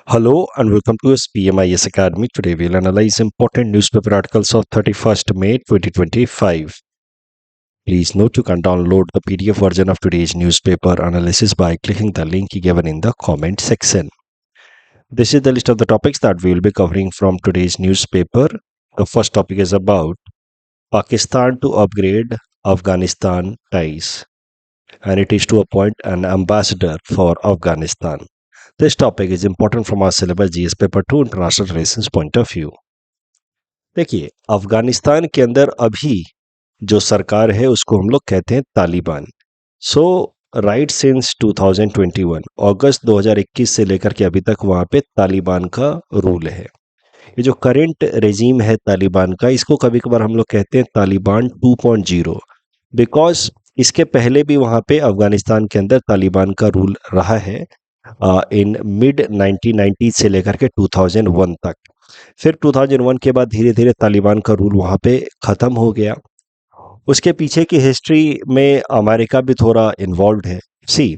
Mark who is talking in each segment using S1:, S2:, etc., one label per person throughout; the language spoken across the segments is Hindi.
S1: Hello and welcome to SPMIS Academy. Today we'll analyze important newspaper articles of 31st May 2025. Please note you can download the PDF version of today's newspaper analysis by clicking the link given in the comment section. This is the list of the topics that we will be covering from today's newspaper. The first topic is about Pakistan to upgrade Afghanistan ties, and it is to appoint an ambassador for Afghanistan. This topic is important from our syllabus GS paper 2 international relations point of view. देखिए, अफगानिस्तान के अंदर अभी जो सरकार है उसको हम लोग कहते हैं तालिबान। सो राइट सिंस 2021 अगस्त 2021 से लेकर के अभी तक वहाँ पे तालिबान का रूल है। ये जो करेंट रेजीम है तालिबान का, इसको कभी कभार हम लोग कहते हैं तालिबान 2.0, बिकॉज इसके पहले भी वहाँ पे अफगानिस्तान के अंदर तालिबान का रूल रहा है इन मिड 1990 से लेकर के 2001 तक। फिर 2001 के बाद धीरे धीरे तालिबान का रूल वहाँ पे ख़त्म हो गया। उसके पीछे की हिस्ट्री में अमेरिका भी थोड़ा इन्वॉल्व है। सी,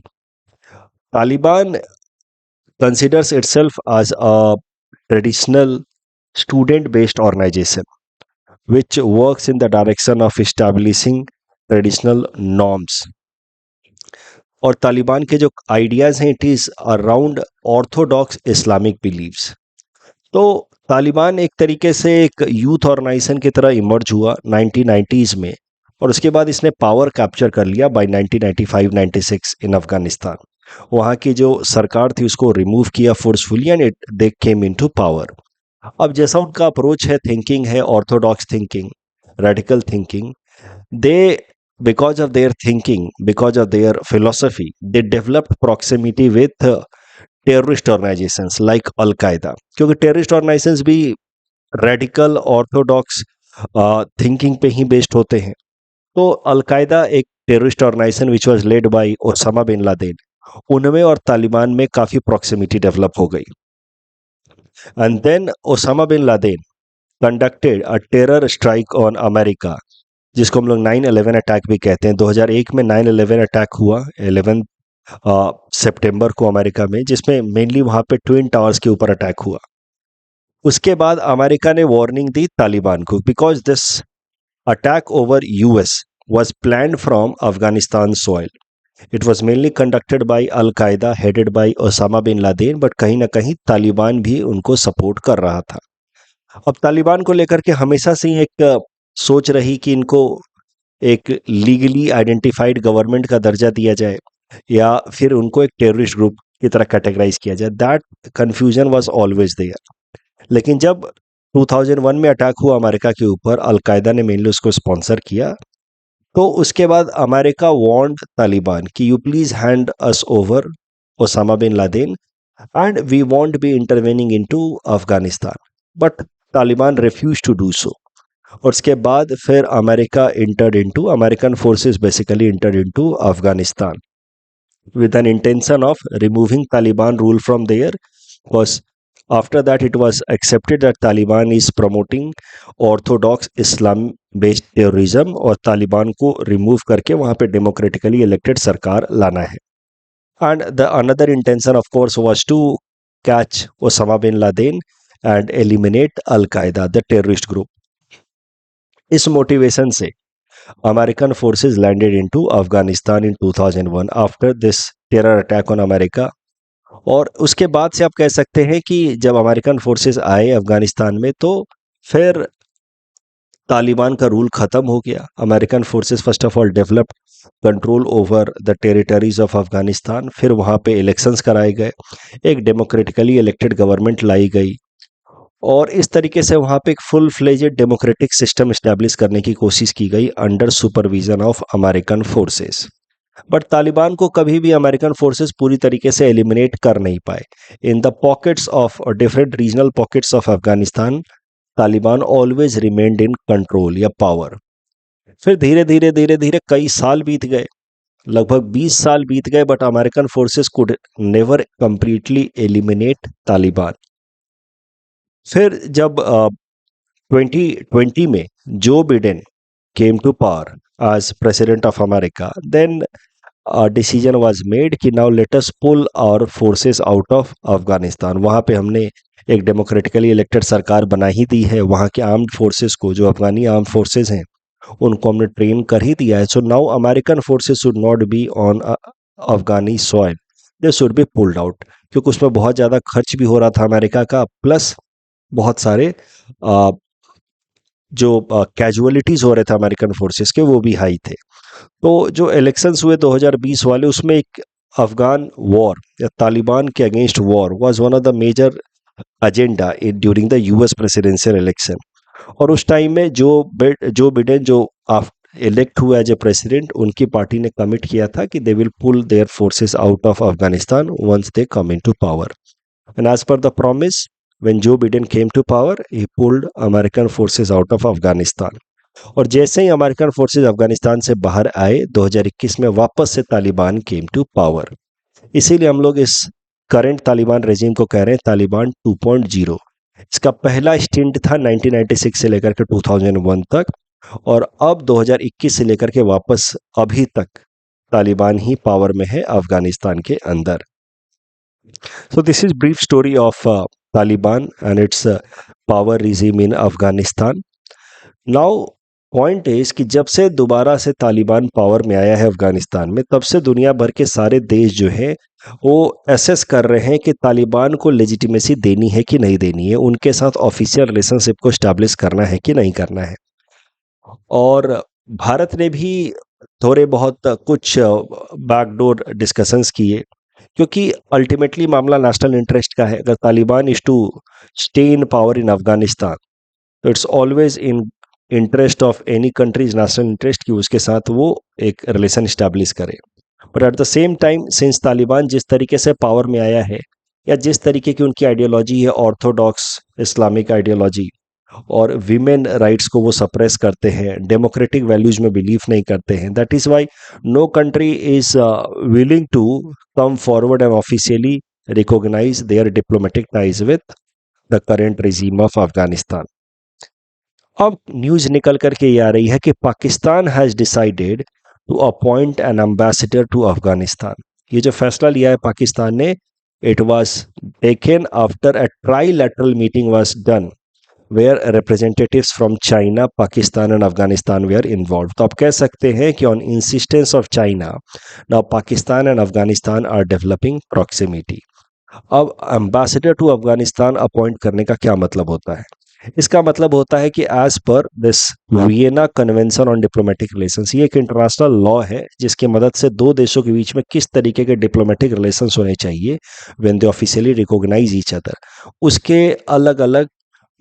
S1: Taliban considers itself as a traditional student-based organization which works in the direction of establishing traditional norms. और तालिबान के जो आइडियाज़ हैं, it is around orthodox Islamic believes. तो तालिबान एक तरीके से एक यूथ ऑर्गेनाइजेशन की तरह इमर्ज हुआ 1990s में, और उसके बाद इसने पावर कैप्चर कर लिया बाय 1995-96 इन अफगानिस्तान। वहाँ की जो सरकार थी उसको रिमूव किया forcefully and they came into power. अब जैसा उनका अप्रोच है, थिंकिंग है Orthodox thinking, radical thinking, they because of their thinking, because of their philosophy, they developed proximity with terrorist organizations like Al Qaeda, क्योंकि terrorist organizations भी radical orthodox thinking पे ही बेस्ड होते हैं। तो अल कायदा एक terrorist organisation which was led by Osama bin Laden, उनमें और तालिबान में काफ़ी प्रॉक्सिमिटी डेवलप हो गई। And then Osama bin Laden conducted a terror strike on America, जिसको हम लोग 9/11 अटैक भी कहते हैं। 2001 में 9/11 अटैक हुआ 11 सितंबर को अमेरिका में, जिसमें मेनली वहाँ पे ट्विन टावर्स के ऊपर अटैक हुआ। उसके बाद अमेरिका ने वार्निंग दी तालिबान को, because this attack over US was planned from Afghanistan soil. It was mainly conducted by Al Qaeda headed by Osama bin Laden, but कहीं ना कहीं तालिबान भी उनको सपोर्ट कर रहा था। अब तालिबान को लेकर के हमेशा से ही एक सोच रही कि इनको एक लीगली आइडेंटिफाइड गवर्नमेंट का दर्जा दिया जाए या फिर उनको एक टेररिस्ट ग्रुप की तरह कैटेगराइज किया जाए। That confusion was always there. लेकिन जब 2001 में अटैक हुआ अमेरिका के ऊपर, अल कायदा ने मेनली उसको स्पॉन्सर किया, तो उसके बाद अमेरिका वार्न्ड तालिबान कि you please hand us over Osama bin Laden and we won't be intervening into Afghanistan, but Taliban refuse to do so. और उसके बाद फिर American forces basically entered into Afghanistan with an intention of removing Taliban rule from there, because after that it was accepted that Taliban is promoting orthodox Islam based terrorism और तालिबान को रिमूव करके वहाँ पे डेमोक्रेटिकली इलेक्टेड सरकार लाना है। And the another intention of course was to catch Osama bin Laden and eliminate Al Qaeda, the terrorist group. इस मोटिवेशन से American forces landed into Afghanistan in 2001 after this terror attack on America। और उसके बाद से आप कह सकते हैं कि जब अमेरिकन फोर्सेस आए अफगानिस्तान में, तो फिर तालिबान का रूल ख़त्म हो गया। American forces first of all developed control over the territories of Afghanistan. फिर वहाँ पे इलेक्शंस कराए गए, एक डेमोक्रेटिकली इलेक्टेड गवर्नमेंट लाई गई, और इस तरीके से वहाँ पे एक full fledged democratic system establish करने की कोशिश की गई under supervision of American forces. But Taliban को कभी भी अमेरिकन फोर्सेस पूरी तरीके से एलिमिनेट कर नहीं पाए। In the pockets of different regional pockets of Afghanistan, Taliban always remained in control या पावर। फिर धीरे धीरे कई साल बीत गए, लगभग 20 साल बीत गए, but American forces could never completely eliminate Taliban. फिर जब 2020 में Joe Biden came to power as president of America, then decision was made कि now let us pull our forces out of Afghanistan. वहाँ पे हमने एक डेमोक्रेटिकली इलेक्टेड सरकार बना ही दी है, वहाँ के आर्म्ड फोर्सेस को, जो अफगानी आर्म्ड फोर्सेस हैं उनको हमने ट्रेन कर ही दिया है। So now American forces should not be on Afghani soil, they should be pulled out, क्योंकि उसमें बहुत ज़्यादा खर्च भी हो रहा था अमेरिका का, प्लस बहुत सारे अ, जो कैजुअलिटीज हो रहे थे अमेरिकन फोर्सेस के वो भी हाई थे। तो जो इलेक्शंस हुए 2020 वाले, उसमें एक अफगान वॉर या तालिबान के against war was one of the major agenda during the US presidential election. और उस टाइम में जो बिडेन जो इलेक्ट हुआ एज ए प्रेसिडेंट, उनकी पार्टी ने कमिट किया था कि they will pull their forces out of Afghanistan once they come into power. And as per the promise, when Joe Biden came to power, he pulled American forces out of Afghanistan. और जैसे ही अमेरिकन फोर्सेस अफगानिस्तान से बाहर आए 2021 में, वापस से तालिबान केम टू पावर। इसीलिए हम लोग इस करंट तालिबान रेजिम को कह रहे हैं तालिबान 2.0। इसका पहला स्टिंट था 1996 से लेकर के 2001 तक, और अब 2021 से लेकर के वापस अभी तक तालिबान ही पावर में है अफगानिस्तान के अंदर। So this is brief story of Taliban and its power regime in Afghanistan. Now point is कि जब से दोबारा से तालिबान पावर में आया है अफगानिस्तान में, तब से दुनिया भर के सारे देश जो हैं वो एसेस कर रहे हैं कि तालिबान को लेजिटिमेसी देनी है कि नहीं देनी है, उनके साथ ऑफिशियल रिलेशनशिप को स्टैब्लिश करना है कि नहीं करना है। और भारत ने भी थोड़े बहुत कुछ बैकडोर डिस्कशंस किए, क्योंकि अल्टीमेटली मामला नेशनल इंटरेस्ट का है। अगर Taliban is to stay in power in Afghanistan, तो it's always in interest of any countries national interest कि उसके साथ वो एक रिलेशन स्टैब्लिश करे। But at the same time, since Taliban जिस तरीके से पावर में आया है, या जिस तरीके की उनकी आइडियोलॉजी है, ऑर्थोडॉक्स इस्लामिक आइडियोलॉजी, और विमेन राइट्स को वो सप्रेस करते हैं, डेमोक्रेटिक वैल्यूज में बिलीव नहीं करते हैं, that is why no country is willing to come forward and officially recognise their diplomatic ties with the current regime of Afghanistan. अब न्यूज निकल करके ये आ रही है कि Pakistan has decided to appoint an ambassador to Afghanistan. ये जो फैसला लिया है पाकिस्तान ने, it was taken after a trilateral meeting was done where representatives from China, Pakistan and Afghanistan were involve. तो आप कह सकते हैं कि on insistence of China, now Pakistan and Afghanistan are developing proximity. अब एम्बेसडर टू अफगानिस्तान अपॉइंट करने का क्या मतलब होता है? इसका मतलब होता है कि as per this Vienna convention on diplomatic relations, ये एक इंटरनेशनल लॉ है जिसकी मदद से दो देशों के बीच में किस तरीके के डिप्लोमेटिक रिलेशंस होने चाहिए when they officially recognise each other, उसके अलग अलग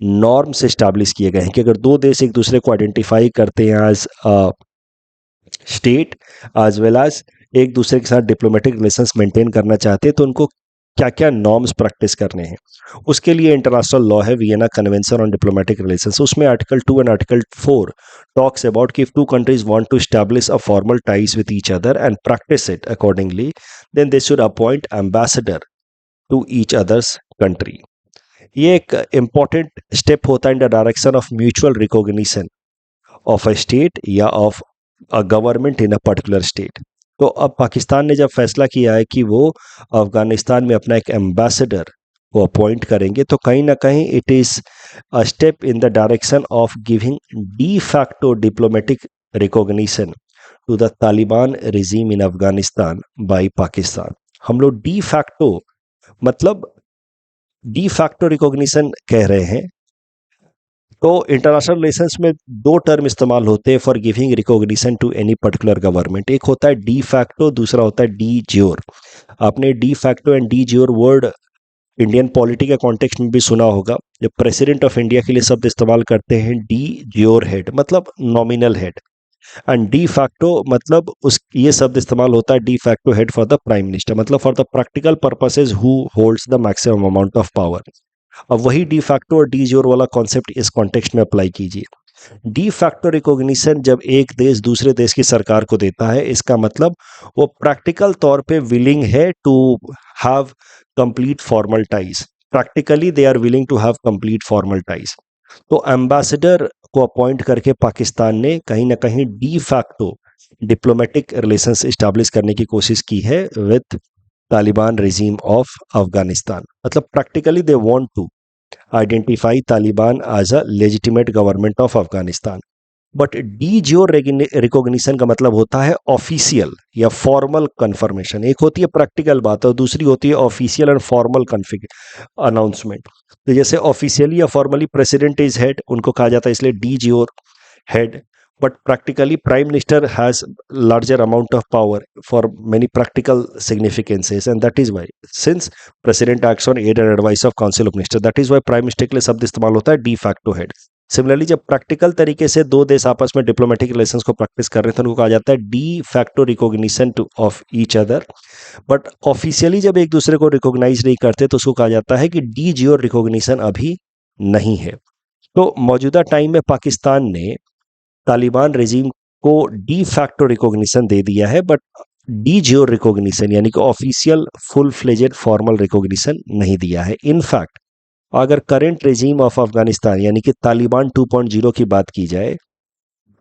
S1: नॉर्म्स एस्टैब्लिश किए गए हैं कि अगर दो देश एक दूसरे को आइडेंटिफाई करते हैं as state, as well as एक दूसरे के साथ डिप्लोमेटिक रिलेशंस मेंटेन करना चाहते हैं, तो उनको क्या क्या नॉर्म्स प्रैक्टिस करने हैं। उसके लिए इंटरनेशनल लॉ है Vienna convention on diplomatic relations. उसमें article 2 and article 4 talks about कि if two countries want to establish a formal ties with each other and practice it accordingly, then they should appoint ambassador to each others country. ये एक इंपॉर्टेंट स्टेप होता है in the direction of mutual recognition of a state या of a government in a particular state. तो अब पाकिस्तान ने जब फैसला किया है कि वो अफगानिस्तान में अपना एक एम्बेसडर को अपॉइंट करेंगे, तो कहीं ना कहीं it is a step in the direction of giving de facto diplomatic recognition to the Taliban regime in Afghanistan by Pakistan. हम लोग डी फैक्टो मतलब डी फैक्टो रिकॉग्निशन कह रहे हैं। तो इंटरनेशनल रिलेशंस में दो टर्म इस्तेमाल होते हैं for giving recognition to any particular government. एक होता है डी फैक्टो, दूसरा होता है डी ज्योर। आपने de facto and de jure word Indian polity के कॉन्टेक्स्ट में भी सुना होगा। जब प्रेसिडेंट ऑफ इंडिया के लिए शब्द इस्तेमाल करते हैं डी ज्योर हेड, मतलब nominal head, and de facto मतलब उस ये शब्द इस्तेमाल होता है de facto head for the prime minister, मतलब for the practical purposes who holds the maximum amount of power. अब वही डी फैक्टो और डी ज्योर वाला कॉन्सेप्ट इस कॉन्टेक्स्ट में अप्लाई कीजिए। डी फैक्टो रिकॉग्निशन जब एक देश दूसरे देश की सरकार को देता है, इसका मतलब वो प्रैक्टिकल तौर पे विलिंग है to have complete formal ties. Practically they are willing to have complete formal ties. तो एम्बेसडर को अपॉइंट करके पाकिस्तान ने कहीं ना कहीं de facto diplomatic relations establish करने की कोशिश की है with Taliban regime of Afghanistan. मतलब practically they want to identify Taliban as a legitimate government of Afghanistan. But de jure recognition का मतलब होता है ऑफिशियल या फॉर्मल कंफर्मेशन। एक होती है प्रैक्टिकल बात और दूसरी होती है ऑफिशियल एंड फॉर्मल अनाउंसमेंट। तो जैसे ऑफिशियली या फॉर्मली प्रेसिडेंट इज हेड, उनको कहा जाता है इसलिए D Jio head, but practically prime minister has larger amount of power for many practical significances, and that is why since president acts on aid and advice of council of minister, that is why prime minister के लिए शब्द इस्तेमाल होता है डी फैक्टो हेड। सिमिलरली जब प्रैक्टिकल तरीके से दो देश आपस में डिप्लोमेटिक रिलेशंस को प्रैक्टिस कर रहे थे, उनको कहा जाता है de facto recognition of each other. But officially जब एक दूसरे को रिकॉग्नाइज नहीं करते तो उसको कहा जाता है कि डी जियो रिकॉग्निशन अभी नहीं है। तो मौजूदा टाइम में पाकिस्तान ने तालिबान रेजिम को डी फैक्टो रिकॉग्निशन दे दिया है, बट डी जियो रिकॉग्निशन यानी कि official full fledged formal recognition नहीं दिया है। इनफैक्ट अगर करंट रेजिम ऑफ अफगानिस्तान यानी कि तालिबान 2.0 की बात की जाए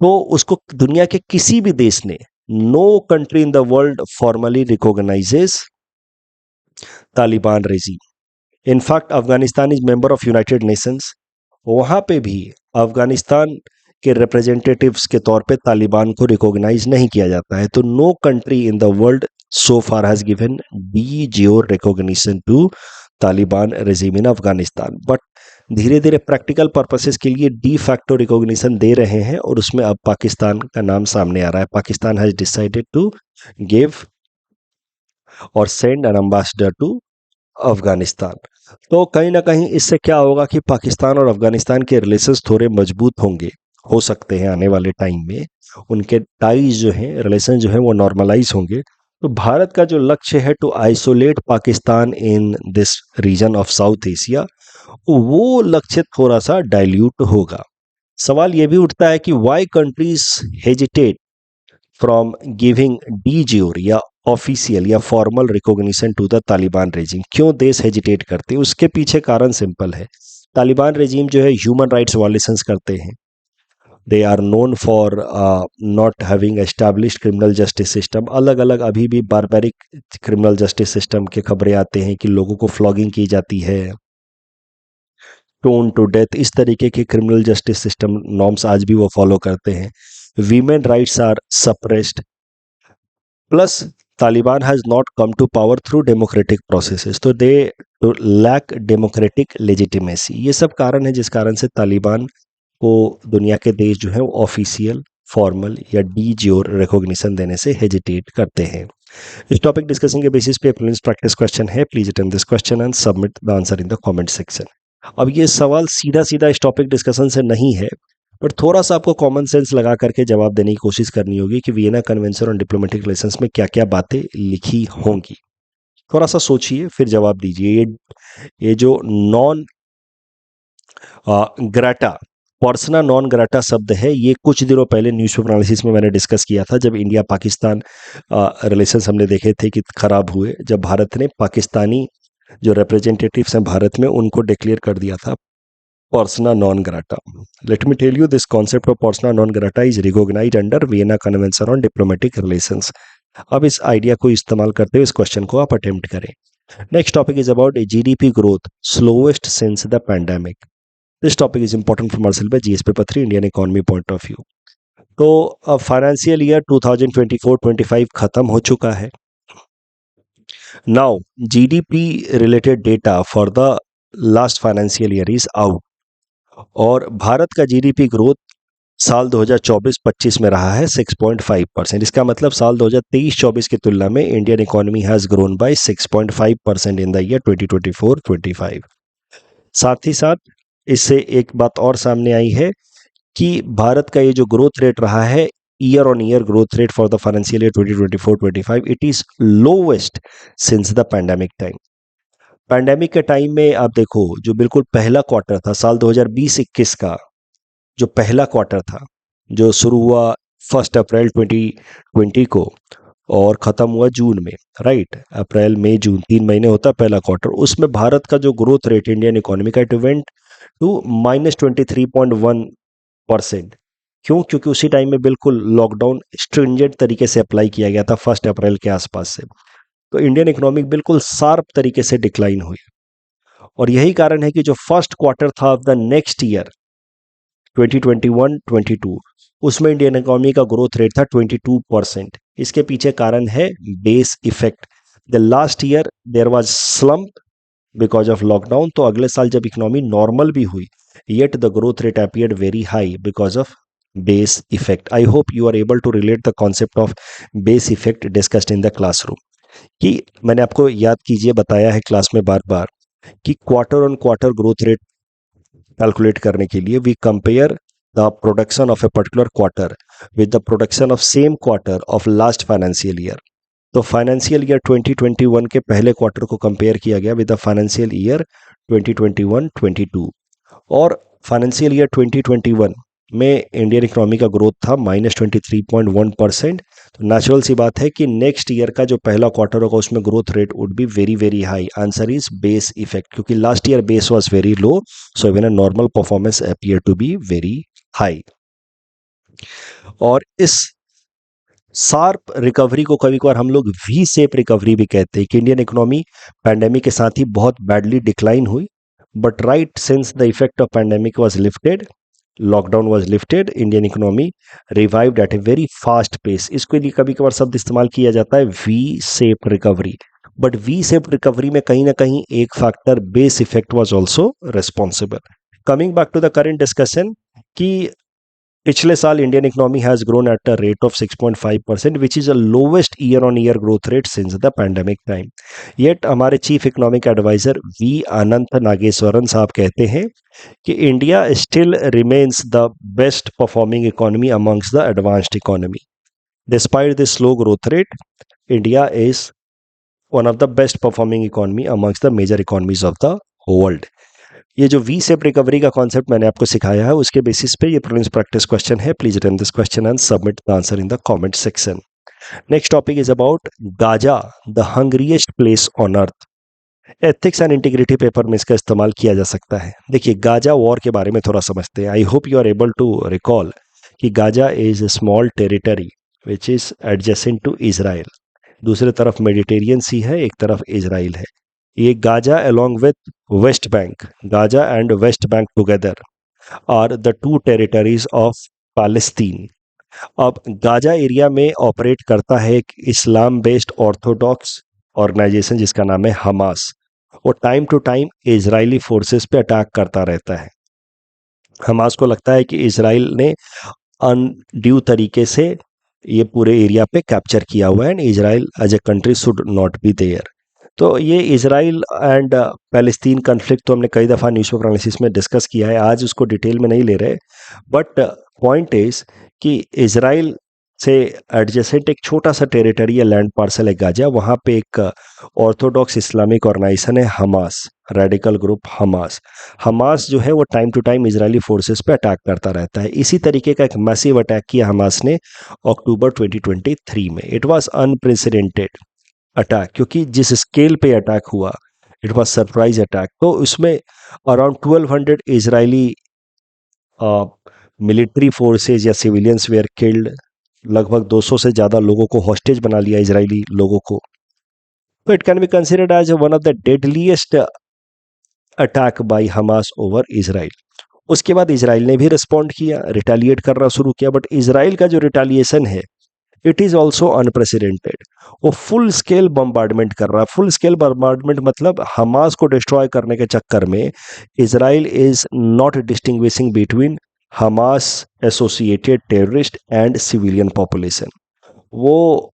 S1: तो उसको दुनिया के किसी भी देश ने, no country in the world formally recognises Taliban regime. In fact Afghanistan is member of United Nations, वहां पे भी अफगानिस्तान के रिप्रेजेंटेटिव्स के तौर पे तालिबान को रिकॉग्नाइज नहीं किया जाता है। तो no country in the world so far has given de jure recognition to Taliban regime in Afghanistan. But धीरे धीरे प्रैक्टिकल पर्पसेस के लिए डी फैक्टो रिकॉग्निशन दे रहे हैं और उसमें अब पाकिस्तान का नाम सामने आ रहा है। Pakistan has decided to give और send an ambassador to Afghanistan. तो कहीं ना कहीं इससे क्या होगा कि पाकिस्तान और अफगानिस्तान के रिलेशंस थोड़े मजबूत होंगे, हो सकते हैं आने वाले टाइम में उनके टाइज जो हैं, रिलेशन जो हैं वो नॉर्मलाइज होंगे। तो भारत का जो लक्ष्य है to isolate Pakistan in this region of South Asia, वो लक्ष्य थोड़ा सा डाइल्यूट होगा। सवाल ये भी उठता है कि why countries hesitate from giving de jure या ऑफिशियल या formal recognition to the Taliban regime. क्यों देश हेजिटेट करते हैं? उसके पीछे कारण सिंपल है। तालिबान रेजिम जो है ह्यूमन राइट्स वायलेशंस करते हैं। They are known for not having established criminal justice system. अलग अलग अभी भी बारबैरिक क्रिमिनल जस्टिस सिस्टम के खबरें आते हैं कि लोगों को फ्लॉगिंग की जाती है, टोन टू डेथ, इस तरीके के क्रिमिनल जस्टिस सिस्टम नॉर्म्स आज भी वो फॉलो करते हैं। Women rights are suppressed, plus Taliban has not come to power through democratic processes, तो दे लैक डेमोक्रेटिक लेजिटिमेसी। ये सब कारण है जिस कारण से तालिबान को दुनिया के देश जो है वो ऑफिशियल, फॉर्मल या डी जियो रिकॉग्निशन देने से हेजिटेट करते हैं। इस टॉपिक डिस्कशन के बेसिस पे प्रीलिम्स प्रैक्टिस क्वेश्चन है। Please attend this question and submit the answer in the comment section. अब ये सवाल सीधा सीधा इस टॉपिक डिस्कशन से नहीं है, बट थोड़ा सा आपको कॉमन सेंस लगा करके जवाब देने की कोशिश करनी होगी कि Vienna convention on diplomatic relations में क्या क्या बातें लिखी होंगी। थोड़ा सा सोचिए फिर जवाब दीजिए। ये जो non grata, persona non grata शब्द है, ये कुछ दिनों पहले न्यूज़पेपर एनालिसिस में मैंने डिस्कस किया था, जब इंडिया पाकिस्तान रिलेशंस हमने देखे थे कि खराब हुए, जब भारत ने पाकिस्तानी जो रिप्रेजेंटेटिव्स हैं भारत में उनको डिक्लेयर कर दिया था persona non grata. Let me tell you, this concept of persona non grata is recognized under Vienna Convention on Diplomatic Relations. अब इस आइडिया को इस्तेमाल करते हुए इस क्वेश्चन को आप अटेम्प्ट करें। Next topic is about GDP growth slowest since the pandemic. This topic is important for मार्सल by GS paper 3 Indian economy point of view. तो अब फाइनेंशियल ईयर 2024-25 खत्म हो चुका है। Now GDP related data for the last financial year is out और भारत का जीडीपी ग्रोथ साल 2024-25 में रहा है 6.5%। इसका मतलब साल 2023-24 की तुलना में Indian economy has grown by 6.5% in the year 2024-25। साथ ही साथ इससे एक बात और सामने आई है कि भारत का ये जो ग्रोथ रेट रहा है, year on year growth rate for the financial year 2024-25, it is lowest since the pandemic time. Pandemic के टाइम में आप देखो, जो बिल्कुल पहला क्वार्टर था साल 2020-21 का, जो पहला क्वार्टर था जो शुरू हुआ 1 अप्रैल 2020 को और ख़त्म हुआ जून में, राइट, अप्रैल मई जून 3 महीने होता पहला क्वार्टर, उसमें भारत का जो ग्रोथ रेट इंडियन इकोनॉमी का इट वेंट टू -23.1%। क्यों? क्योंकि उसी टाइम में बिल्कुल लॉकडाउन स्ट्रिंजेंट तरीके से अप्लाई किया गया था 1 अप्रैल के आसपास से। तो इंडियन इकोनॉमी बिल्कुल शार्प तरीके से डिक्लाइन हुई, और यही कारण है कि जो फर्स्ट क्वार्टर था ऑफ द नेक्स्ट ईयर 2021-22, उसमें इंडियन इकोनॉमी का ग्रोथ रेट था 22%। इसके पीछे कारण है base effect. The last year there was slump because of lockdown, तो अगले साल जब इकोनॉमी नॉर्मल भी हुई, yet the growth rate appeared very high because of base effect. I hope you are able to relate the concept of base effect discussed in the classroom. कि मैंने आपको याद कीजिए बताया है क्लास में बार बार कि quarter on quarter growth rate calculate करने के लिए we compare the production of a particular quarter with the production of same quarter of last financial year. तो फाइनेंशियल ईयर 2021 के पहले क्वार्टर को कंपेयर किया गया विद द फाइनेंशियल ईयर 2021-22, और फाइनेंशियल ईयर 2021 में इंडियन इकोनॉमी का ग्रोथ था -23.1%। तो नेचुरल सी बात है कि नेक्स्ट ईयर का जो पहला क्वार्टर होगा उसमें growth rate would be very very high. Answer is base effect, क्योंकि last year base was very low, so even a normal performance appear to be very high. और इस शार्प रिकवरी को कभी कभार हम लोग वी शेप रिकवरी भी कहते हैं कि इंडियन इकोनॉमी पैंडेमिक के साथ ही बहुत बैडली डिक्लाइन हुई, but right since the effect of pandemic was lifted, lockdown was lifted, Indian economy revived at a very fast pace. इसके लिए कभी कभार शब्द इस्तेमाल किया जाता है V shape recovery, but V shape recovery में कहीं ना कहीं एक factor base effect was also responsible. Coming back to the current discussion, कि पिछले साल Indian economy has grown at a rate of 6.5%, which is a lowest year on year growth rate since the pandemic time. Yet हमारे chief economic adviser V Anantha Nageswaran साहब कहते हैं कि India still remains the best performing economy amongst the advanced economy. Despite this slow growth rate, India is one of the best performing economy amongst the major economies of the world. ये जो वी शेप रिकवरी का कॉन्सेप्ट मैंने आपको सिखाया है, उसके बेसिस पे ये प्रीलिम्स प्रैक्टिस क्वेश्चन है। Please attempt this question and submit the answer in the comment section. Next topic is about Gaza, the hungriest place on earth. Ethics and integrity paper में इसका इस्तेमाल किया जा सकता है। देखिए, गाजा वॉर के बारे में थोड़ा समझते हैं। I hope you are able to recall कि Gaza is a small territory which is adjacent to Israel. दूसरी तरफ मेडिटेरियन सी है, एक तरफ इजराइल है। ये Gaza along with west bank, Gaza and west bank together are the two territories of Palestine. अब गाजा एरिया में ऑपरेट करता है एक इस्लाम बेस्ड ऑर्थोडॉक्स ऑर्गेनाइजेशन जिसका नाम है हमास। वो time to time Israeli forces पे अटैक करता रहता है। हमास को लगता है कि इजराइल ने अनड्यू तरीके से ये पूरे एरिया पे कैप्चर किया हुआ है and Israel as a country should not be there. तो ये इजराइल एंड पैलेस्तीन कन्फ्लिक्ट तो हमने कई दफ़ा न्यूज़पेपर एनालिसिस में डिस्कस किया है, आज उसको डिटेल में नहीं ले रहे। बट पॉइंट इज कि इजराइल से एडजेसेंट एक छोटा सा टेरिटरी या लैंड पार्सल है गाजा, वहाँ पे एक ऑर्थोडॉक्स इस्लामिक ऑर्गेनाइजेशन है Hamas, radical group Hamas. Hamas जो है वो time to time Israeli forces पे अटैक करता रहता है। इसी तरीके का एक मैसिव अटैक किया हमास ने अक्टूबर 2023 में। इट वाज अनप्रेसिडेंटेड अटैक, क्योंकि जिस स्केल पे अटैक हुआ इट वाज सरप्राइज अटैक। तो उसमें अराउंड 1200 इजरायली मिलिट्री फोर्सेज या सिविलियंस वेयर किल्ड, लगभग 200 से ज़्यादा लोगों को हॉस्टेज बना लिया इजरायली लोगों को। तो it can be considered as one of the deadliest attack by Hamas over Israel. उसके बाद इजराइल ने भी रिस्पॉन्ड किया, रिटेलिएट करना शुरू किया, बट इजराइल का जो रिटेलिएशन है इट इज ऑल्सो अनप्रेसिडेंटेड। वो फुल स्केल बम्बार्डमेंट कर रहा है। फुल स्केल बम्बार्डमेंट मतलब हमास को डिस्ट्रॉय करने के चक्कर में Israel is not distinguishing between Hamas associated terrorist and civilian population. वो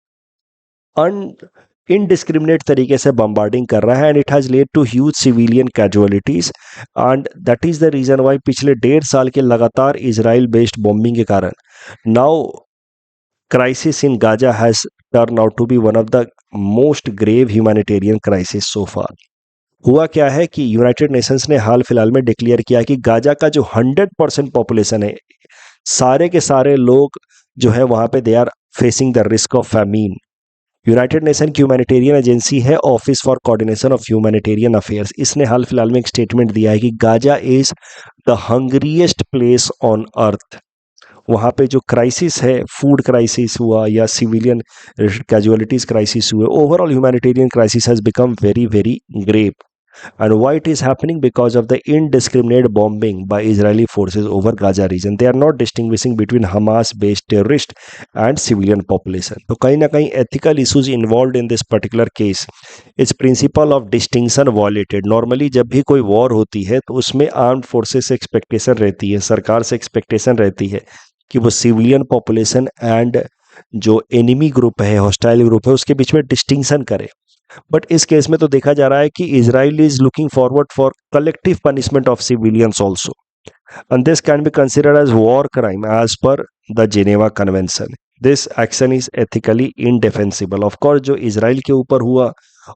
S1: इनडिस्क्रिमिनेट तरीके से बम्बार्डिंग कर रहा है and it has led to huge civilian casualties and that is the reason why पिछले 1.5 साल के लगातार इजराइल बेस्ड बॉम्बिंग के कारण now crisis in Gaza has turned out to be one of the most grave humanitarian crisis so far. हुआ क्या है कि यूनाइटेड नेशंस ने हाल फिलहाल में डिक्लेयर किया कि गाजा का जो 100% पॉपुलेशन है, सारे के सारे लोग जो है वहां पे they are facing the risk of famine. United Nation की ह्यूमैनिटेरियन एजेंसी है office for coordination of humanitarian affairs, इसने हाल फिलहाल में एक स्टेटमेंट दिया है कि Gaza is the hungriest place on earth. वहाँ पे जो क्राइसिस है, फूड क्राइसिस हुआ या सिविलियन कैजुअलिटीज क्राइसिस हुए, overall humanitarian crisis has become very very grave. And why it is happening? Because of the indiscriminate bombing by Israeli forces over Gaza region. They are not distinguishing between Hamas-based terrorist and civilian population. तो कहीं ना कहीं ethical issues involved in this particular case. Its principle of distinction violated. Normally जब भी कोई war होती है तो उसमें armed forces से expectation रहती है, सरकार से expectation रहती है कि वो civilian population and जो enemy group है, hostile group है, उसके बीच में distinction करे. बट इस केस में तो देखा जा रहा है कि Israel is looking forward for collective punishment of civilians also, and this can be considered as war crime as per the Geneva convention. This action is ethically indefensible. Of course जो इजराइल के ऊपर हुआ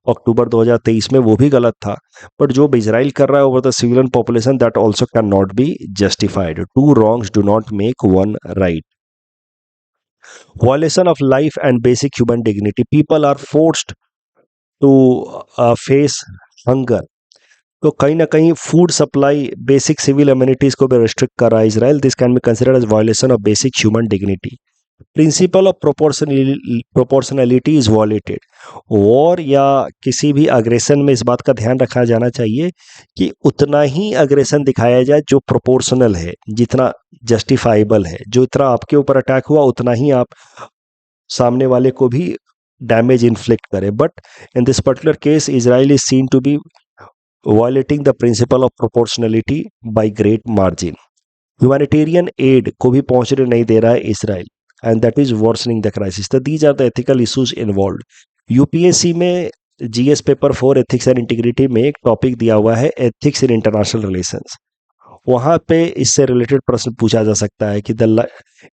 S1: अक्टूबर 2023 में वो भी गलत था, बट जो इजराइल कर रहा है over the civilian population that also can not be justified. Two wrongs do not make one right. Violation of life and basic human dignity. People are forced to face hunger. तो कहीं ना कहीं food supply, basic civil amenities को भी रिस्ट्रिक्ट कर रहा है Israel. This can be considered as violation of basic human dignity. Principle of proportionality is violated. War या किसी भी अग्रेशन में इस बात का ध्यान रखा जाना चाहिए कि उतना ही अग्रेशन दिखाया जाए जो प्रोपोर्शनल है, जितना जस्टिफाइबल है. जो इतना आपके ऊपर अटैक हुआ उतना ही आप सामने वाले को भी damage inflict करे. But in this particular case, Israel is seen to be violating the principle of proportionality by great margin. Humanitarian aid को भी पहुंचने नहीं दे रहा है Israel, and that is worsening the crisis. So these are the ethical issues involved. UPSC में GS paper 4 ethics and integrity में एक टॉपिक दिया हुआ है एथिक्स इन इंटरनेशनल रिलेशंस. वहाँ पे इससे रिलेटेड प्रश्न पूछा जा सकता है कि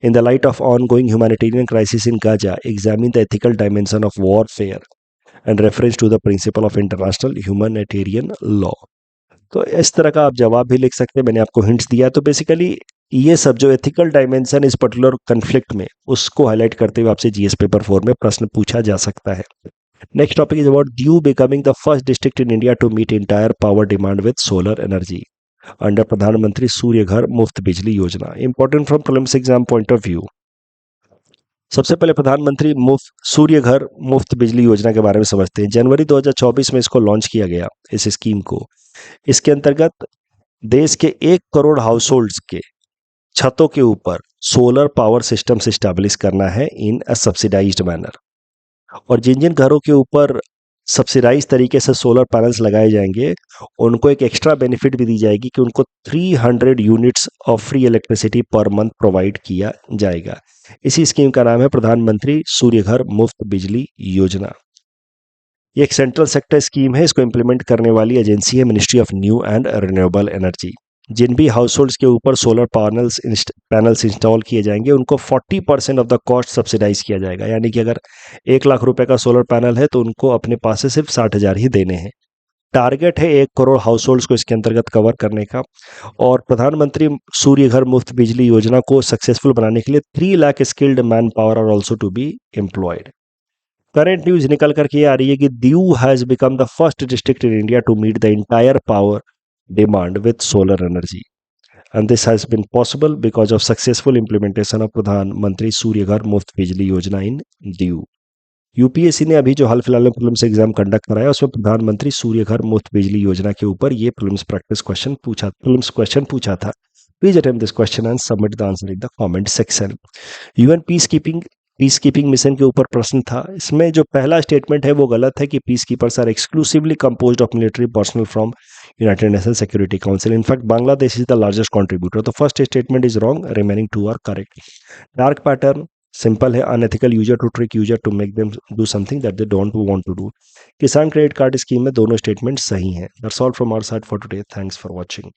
S1: in the light of ongoing humanitarian crisis in Gaza, examine the ethical dimension of warfare and reference to the principle of international humanitarian law. तो इस तरह का आप जवाब भी लिख सकते हैं. मैंने आपको हिंट्स दिया. तो बेसिकली ये सब जो एथिकल डायमेंशन इस पर्टिकुलर कन्फ्लिक्ट में, उसको हाईलाइट करते हुए आपसे जीएस पेपर 4 में प्रश्न पूछा जा सकता है. Next topic is about Diu becoming the first district in India to meet entire power demand with solar energy under Pradhan Mantri Surya Ghar Muft Bijli Yojana. Important from prelims exam point of view. सबसे पहले प्रधानमंत्री सूर्य घर मुफ्त बिजली योजना के बारे में समझते हैं. जनवरी 2024 में इसको लॉन्च किया गया, इस स्कीम को. इसके अंतर्गत देश के 1 करोड़ हाउस होल्ड्स के छतों के ऊपर सोलर पावर सिस्टम स्टैब्लिश करना है इन अ सब्सिडाइज्ड मैनर. और जिन जिन घरों के ऊपर सब्सिडाइज तरीके से सोलर पैनल्स लगाए जाएंगे उनको एक एक्स्ट्रा बेनिफिट भी दी जाएगी कि उनको 300 units of free electricity per month provide किया जाएगा. इसी स्कीम का नाम है प्रधानमंत्री सूर्य घर मुफ्त बिजली योजना. ये एक सेंट्रल सेक्टर स्कीम है. इसको इंप्लीमेंट करने वाली एजेंसी है ministry of new and renewable energy. जिन भी हाउस होल्ड्स के ऊपर सोलर पैनल्स इंस्टॉल किए जाएंगे उनको 40% ऑफ द कॉस्ट सब्सिडाइज किया जाएगा. यानी कि अगर 1 लाख रुपए का सोलर पैनल है तो उनको अपने पास से सिर्फ 60,000 ही देने हैं. टारगेट है 1 करोड़ हाउस होल्ड्स को इसके अंतर्गत कवर करने का. और प्रधानमंत्री सूर्य घर मुफ्त बिजली योजना को सक्सेसफुल बनाने के लिए 3 lakh skilled man power are also to be employed. Current news निकल करके ये आ रही है कि Diu has become the first district in India to meet the entire power demand with solar energy, and this has been possible because of successful implementation of Pradhan Mantri Surya Ghar Muft Bijli Yojana in Diu. UPSC ने अभी जो हाल फिलहाल में प्रीलिम्स एग्जाम कंडक्ट कराया उसमें प्रधानमंत्री सूर्य घर मुफ्त बिजली योजना के ऊपर ये प्रीलिम्स क्वेश्चन पूछा था. Please attempt this question and submit the answer in the comment section. UN peace keeping mission के ऊपर प्रश्न था. इसमें जो पहला स्टेटमेंट है वो गलत है कि peacekeepers are exclusively composed of military personnel from United Nation security council. In fact Bangladesh is the largest contributor. तो first statement is wrong, remaining 2 are correct. Dark pattern simple है, unethical user to trick user to make them do something that they don't want to do. किसान क्रेडिट कार्ड स्कीम में दोनों स्टेटमेंट सही हैं. That's all from our side for today. Thanks for watching.